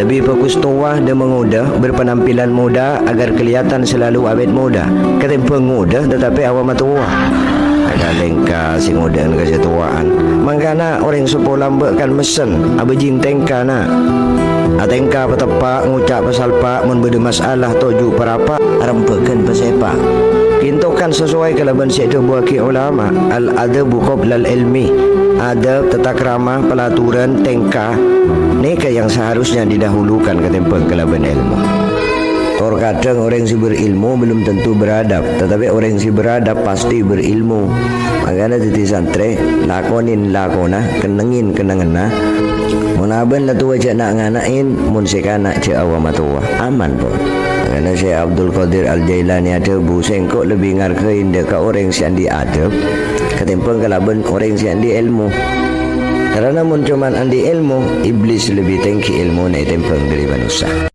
Lebih fokus tua dan mengudah, berpenampilan muda agar kelihatan selalu awet muda. Ketimbang muda tetapi awam tua. Ada lengka si muda dengan kesetuaan. Mangkana orang sepuh lambat kan mesen abejing tengka na. Atengka petepak ngucap pasal pak mun beda masalah toju perapa rempekan pesepak. Kintokan sesuai kelaban syaitu buaki ulama al-adabu qabla al-ilmi. Adab, tata krama, pelaturan, tengka neka yang seharusnya didahulukan ketimbang kelaban ilmu. Terkadang orang si berilmu belum tentu beradab, tetapi orang si beradab pasti berilmu. Makanya titi santre lakonin lakona, kenengin kenengena. Munaban lah tua cak nak nganain, mun sekanak cak awam tua aman pun. Makanya Syekh Abdul Qadir Al-Jailani ada buseng kok lebih ngargain dekat orang si andi adab ketimbang kelaban orang si andi ilmu. Karena mun cuman andi ilmu, iblis lebih tinggi ilmu na timbang dari manusia.